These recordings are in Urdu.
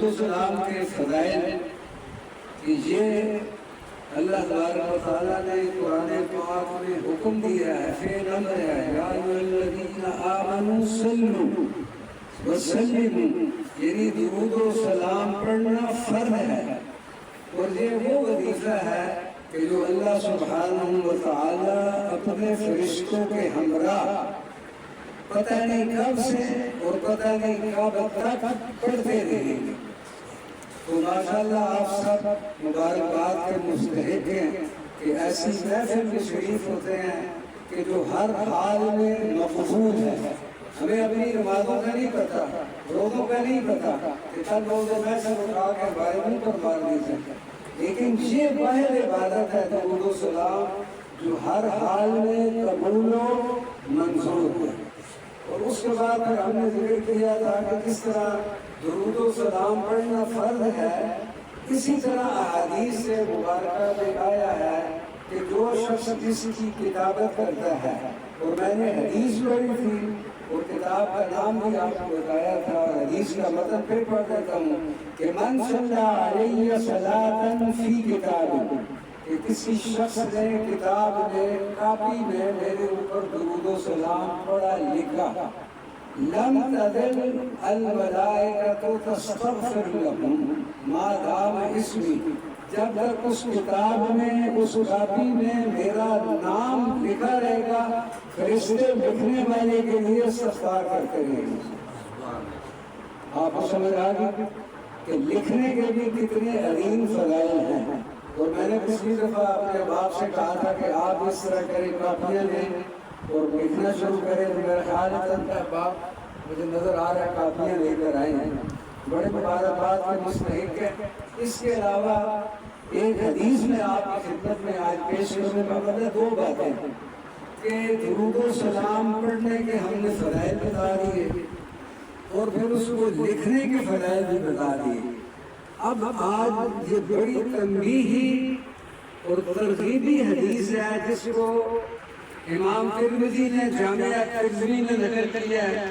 و سلام کے فضائل کہ یہ اللہ تبارک و تعالیٰ نے قرآن پاک میں حکم دیا ہے، فعل امر ہے، یا ایھا الذین آمنوا صلوا وسلموا، یعنی درود و سلام پڑھنا فرض ہے، اور یہ وہ وظیفہ ہے کہ جو اللہ سبحانہ و تعالیٰ اپنے فرشتوں کے ہمراہ پتہ نہیں کب سے اور پتہ نہیں کب تک پڑھتے رہیں گے۔ تو ماشاءاللہ آپ سب مبارکباد کے مستحق ہیں کہ ایسی محفل میں شریف ہوتے ہیں کہ جو ہر حال میں مقبول ہے۔ ہمیں اپنی نمازوں کا نہیں پتہ، روزوں کا نہیں پتہ کہ کل روزے میں سے اٹھا کے ہمارے منہ پر مار دی جائے، لیکن یہ واحد عبادت ہے درود و سلام جو ہر حال میں قبول و منظور ہے۔ اور اس کے بعد پھر ہم نے ذکر کیا تھا کہ کس طرح درود و سلام پڑھنا فرض ہے، اسی طرح احادیث سے مبارکہ میں آیا ہے کہ جو شخص جس کی کتابت کرتا ہے، اور میں نے حدیث پڑھی تھی اور کتاب کا نام بھی آپ کو بتایا تھا، اور حدیث کا متن پھر پڑھ دیتا ہوں کہ من صلی علیہ صلاۃ فی کتاب، کہ کسی شخص نے کتاب میں کاپی میں میرے اوپر درود و سلام پڑھا لکھا، لم تزل الملائکۃ تستغفر لہ ما دام اسمی، جب تک اس کتاب میں اس کاپی میں میرا نام لکھا رہے گا فرشتے لکھنے والے کے لیے استغفار کرتے رہیں گے۔ آپ کو سمجھ آ گئی کہ لکھنے کے بھی کتنے عظیم فضائل ہیں۔ اور میں نے پچھلی دفعہ اپنے باپ سے کہا تھا کہ آپ اس طرح کریں، کاپیاں لیں اور لکھنا شروع کریں، تو میرا خیال ہے باپ مجھے نظر آ رہا ہے کاپیاں لے کر آئے ہیں، بڑے مبارکباد کے مستحق ہیں۔ اس کے علاوہ ایک حدیث میں آپ کی خدمت میں آج پیش کرنے کا مطلب دو باتیں کہ درود و سلام پڑھنے کے ہم نے فضائل بتا دیے اور پھر اس کو لکھنے کے فضائل بھی بتا دیے۔ اب آج یہ بڑی تنبیہی اور ترغیبی حدیث ہے جس کو امام ترمذی نے جامع ترمذی میں نقل کیا ہے،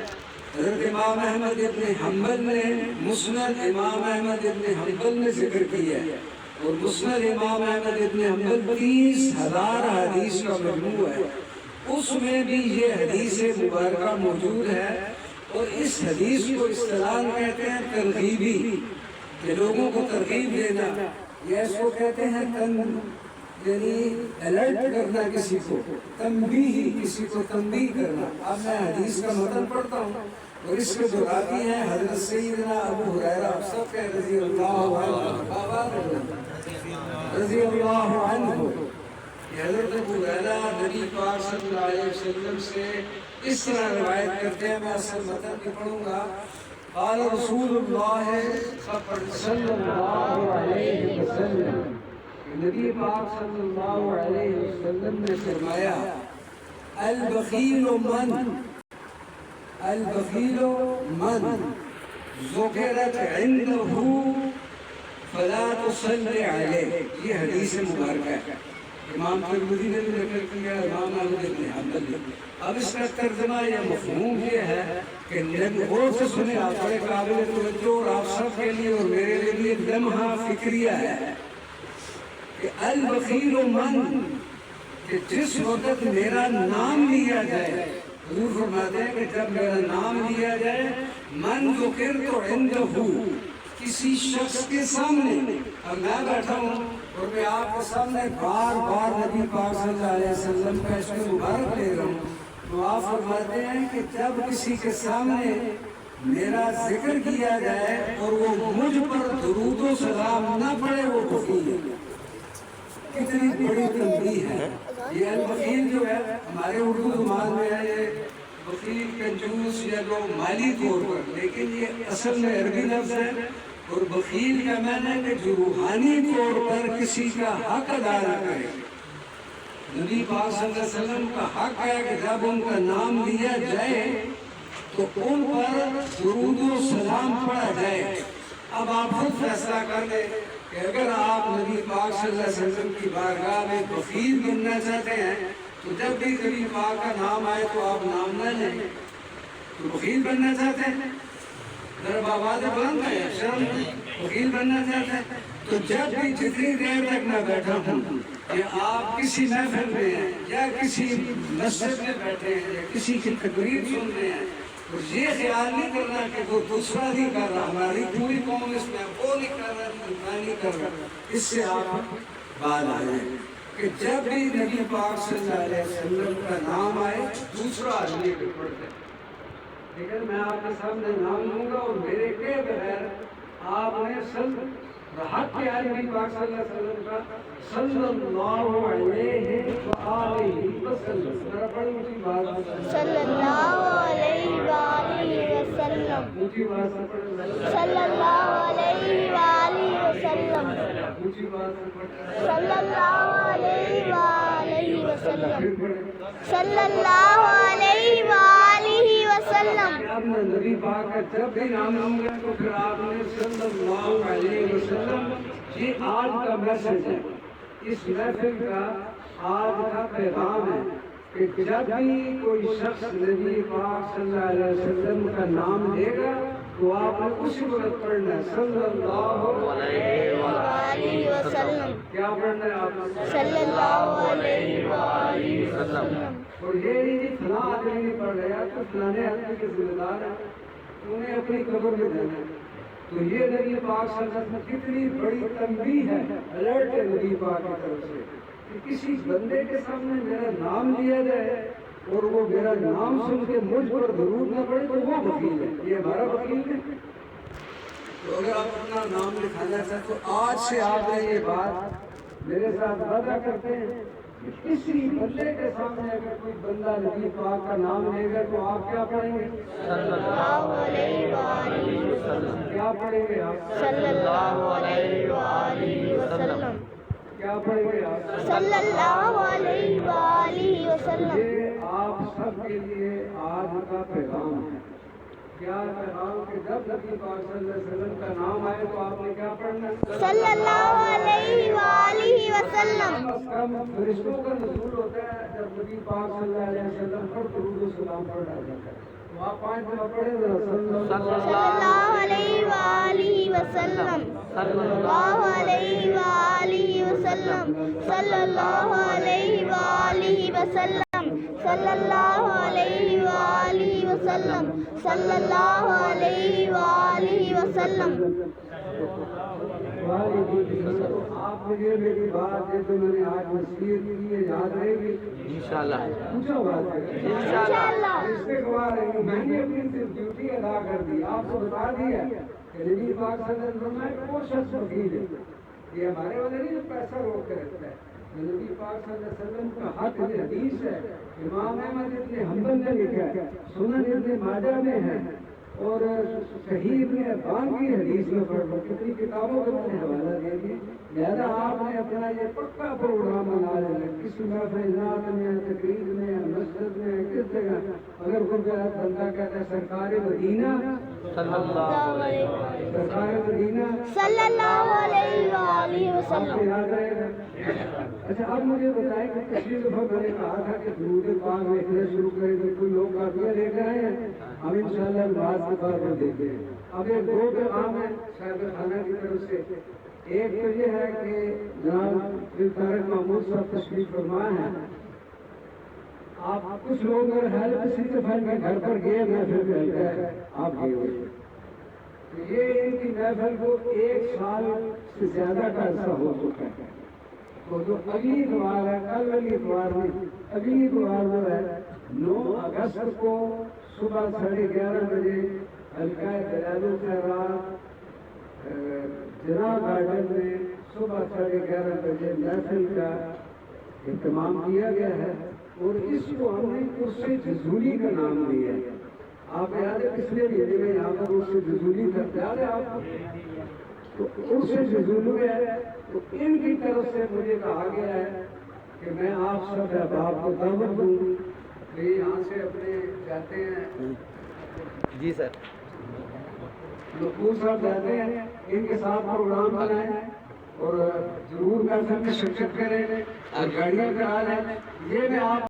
حضرت امام احمد ابن حنبل نے مسند امام احمد ابن حنبل میں ذکر کیا ہے، اور مسند امام احمد ابن حنبل 30,000 حدیث کا مجموع ہے، اس میں بھی یہ حدیث مبارکہ موجود ہے۔ اور اس حدیث کو اصطلاحاً کہتے ہیں ترغیبی، کہ لوگوں کو ترغیب دینا، یا اس کو کہتے ہیں یعنی الرٹ کرنا، کسی کو تنبیہ، کسی کو تنبیہ کرنا۔ اب میں حدیث کا متن پڑھتا ہوں اور اس کے جو راوی ہیں حضرت سیدنا ابو ہریرہ سب کے رضی اللہ عنہ، کہ حضرت ابو ہریرہ نبی پاک صلی اللہ علیہ وسلم سے اس طرح روایت کرتے ہیں، میں اصل متن بھی پڑھوں گا۔ قال رسول اللہ صلی اللہ علیہ وسلم، نبی پاک صلی اللہ علیہ وسلم نے فرمایا، البخیل من ذکرت عنده فلا تصلی علیہ، یہ حدیث مبارکہ ہے، امام ترمذی نے بھی ذکر کیا، امام احمد بن حنبل نے۔ اب اس کا ترجمہ یا مفہوم یہ ہے کہ غور سے سنیں، آپ بڑے قابل توجہ، اور آپ سب کے لیے اور میرے لیے بھی ایک لمحہ فکریہ ہے کہ البخیل من، کہ جس وقت میرا نام لیا جائے، حضور فرماتے ہیں کہ جب میرا نام لیا جائے، من ذکرت عنده، کسی شخص کے سامنے، اب میں بیٹھا ہوں اور میں آپ کے سامنے بار بار نبی پاک صلی اللہ علیہ وسلم کا عشق مبارک لے رہا ہوں، تو آپ فرماتے ہیں کہ جب کسی کے سامنے میرا ذکر کیا جائے اور وہ مجھ پر درود و سلام نہ پڑے، وہ بخیل ہے۔ کتنی بڑی تنبیہ ہے یہ۔ البخیل جو ہے ہمارے اردو زبان میں ہے یہ بخیل، کنجوس، یا جو مالی طور پر، لیکن یہ اصل میں عربی لفظ ہے، اور بخیل کا معنی ہے کہ جو روحانی طور پر کسی کا حق ادا نہ کرے۔ نبی پاک صلی اللہ علیہ وسلم کا حق ہے کہ جب ان کا نام لیا جائے تو ان پر درود و سلام پڑھا جائے۔ اب آپ خود فیصلہ کر لیں کہ اگر آپ نبی پاک صلی اللہ علیہ وسلم کی بارگاہ میں بخیل بننا چاہتے ہیں تو جب بھی نبی پاک کا نام آئے تو آپ نام نہ لیں، تو بخیل بننا چاہتے ہیں؟ ذرا آواز بلند ہے، شرم وکیل بننا چاہتا ہے تو جب بھی جتنی دیر تک میں بیٹھا ہوں کہ آپ کسی محفل میں ہیں یا کسی مسجد میں بیٹھے ہیں یا کسی کی تقریر سن رہے ہیں تو یہ خیال نہیں کرنا کہ وہ دوسرا نہیں کر رہا، ہماری پوری قوم اس میں وہ نہیں کر رہا میں نہیں کر رہا، اس سے آپ بعد آئے کہ جب بھی نبی پاک صلی اللہ علیہ وسلم کا نام آئے دوسرا آدمی بھی پڑھ دے، لیکن میں آپ کے سامنے نام لوں گا اور میرے کے بغیر آپ نے حق کے آدمی پاک صلی اللہ علیہ وسلم کا صلی اللہ علیہ وآلہ وسلم ذرا بڑی اونچی بات صلی اللہ علیہ وآلہ وسلم اونچی بات سے پڑھیں، صلی اللہ علیہ وآلہ وسلم اونچی بات سے پڑھیں، صلی اللہ علیہ وآلہ وسلم پھر پڑھیں۔ صلی اللہ علیہ وآلہ وسلم آپ نے نبی پاک کا جب بھی نام لوں گا تو پھر آپ نے صلی اللہ علیہ وسلم، یہ آج کا میسج ہے، اس محفل کا آج کا پیغام ہے کہ جب بھی کوئی شخص نبی پاک صلی اللہ علیہ وسلم کا نام لے گا تو آپ نے اسی وقت پڑھنا ہے صلی اللہ علیہ وسلم کیا پڑھنا ہے آپ نے صلی اللہ علیہ وآلہ وسلم اور یہ نہیں فلاں آدمی نہیں پڑھ رہا تو فلانے آدمی کے ذمہ دار ہے انہیں اپنی قبر میں جانا ہے، تو یہ نبی پاک صلی اللہ علیہ وسلم کتنی بڑی تنبیہ ہے، الرٹ ہے نبی پاک کی طرف سے کہ کسی بندے کے سامنے میرا نام لیا جائے اور وہ میرا نام سن کے مجھ پر درود نہ پڑے تو وہ وکیل ہے، یہ ہمارا وکیل ہے۔ تو اگر آپ اپنا نام لکھانا چاہتے تو آج سے آپ نے یہ بات میرے ساتھ وعدہ کرتے ہیں کہ کسی بندے کے سامنے اگر کوئی بندہ نبی پاک کا نام لے گا تو آپ کیا پڑھیں گے؟ صلی اللہ علیہ وآلہ وسلم کیا پڑھیں گے آپ؟ صلی اللہ علیہ وآلہ وسلم کیا پڑھیں گے آپ؟ صلی اللہ علیہ وآلہ وسلم یہ آپ سب کے لیے آج کا پیغام ہے، کیا پیغام کہ جب نبی پاک صلی اللہ علیہ وسلم کا نام آئے تو آپ نے کیا پڑھنا ہے؟ صلی اللہ علیہ وآلہ وسلم کم از کم فرشتوں کا نزول ہوتا ہے جب نبی پاک صلی اللہ علیہ وسلم پر درود و سلام پڑھا جاتا ہے، تو آپ 5 دفعہ پڑھیں ذرا صلی اللہ علیہ وآلہ وسلم صلی اللہ علیہ وآلہ وسلم صلی اللہ علیہ وآلہ وسلم صلی اللہ علیہ وآلہ وسلم صلی اللہ علیہ وآلہ وسلم آپ مجھے میری بات ہے جو میں نے آج نصیحت کی ہے یاد رہے گی انشاءاللہ پوچھا بات ہے انشاءاللہ استغفار ہے میں نے اپنی صرف ڈیوٹی ادا کر دی، آپ کو بتا دیا کہ نبی پاک صلی اللہ علیہ وسلم میں وہ شخص وکیل ہے، یہ ہمارے والے نہیں جو پیسہ روک کے رکھتا ہے، نبی پاک صلی اللہ علیہ وسلم کا حق حدیث ہے، امام احمد ابن حنبل نے لکھا ہے، سنن ابن ماجہ میں ہے اور صحیح ابن حبان کی حدیث میں پڑھ لو، کتنی کتابوں کا میں نے حوالہ دے دی، لہذا آپ نے اپنا یہ پکا پروگرام بنا لینا، کسی محفلات میں تقریر میں مسجد میں کس جگہ اگر کوئی بندہ کہتا ہے سرکار مدینہ صلی اللہ علیہ وآلہ سرکار مدینہ صلی اللہ علیہ وآلہ آپ کو وسلم یاد رہے گا۔ اچھا اب مجھے بتائیں کہ پچھلی دفعہ میں نے کہا تھا کہ درود پاک دیکھنا شروع کریں تو کوئی لوگ کافیاں لے کر آئے ہیں، ہم انشاءاللہ بعد کے بعد میں دیکھتے ہیں۔ اب ایک 2 پیغام ہے صاحب خانہ کی طرف سے، ایک تو یہ ہے کہ جناب طارق محمود صاحب تشریف فرما ہے، آپ کچھ لوگ اگر ہیلپ صرف کے گھر پر گئے محفل میں ہے آپ گئے ہوئے، تو یہ ان کی محفل کو 1 سال سے زیادہ کا عرصہ ہو چکا ہے، تو جو اگلی اتوار ہے کل والی اتوار نہیں اگلی اتوار وہ ہے 9 اگست کو صبح 11:30 بجے حلقہ دلال الخیرات جناح گارڈن میں صبح 11:30 بجے محفل کا اہتمام کیا گیا ہے اور اس کو ہم نے عرس جزولی کا نام دیا ہے۔ آپ یاد ہے پچھلے مہینے میں یہاں پر عرس جزولی کا یاد ہے آپ کو؟ تو عرس جزولی ہے، تو ان کی طرف سے مجھے کہا گیا ہے کہ میں آپ سب احباب کو دعوت دوں کہ یہاں سے اپنے جاتے ہیں جی سر نقول صاحب جاتے ہیں، ان کے ساتھ پروگرام بنائیں اور ضرور محفل میں شرکت کریں اور گاڑیاں کرا لیں۔ یہ میں آپ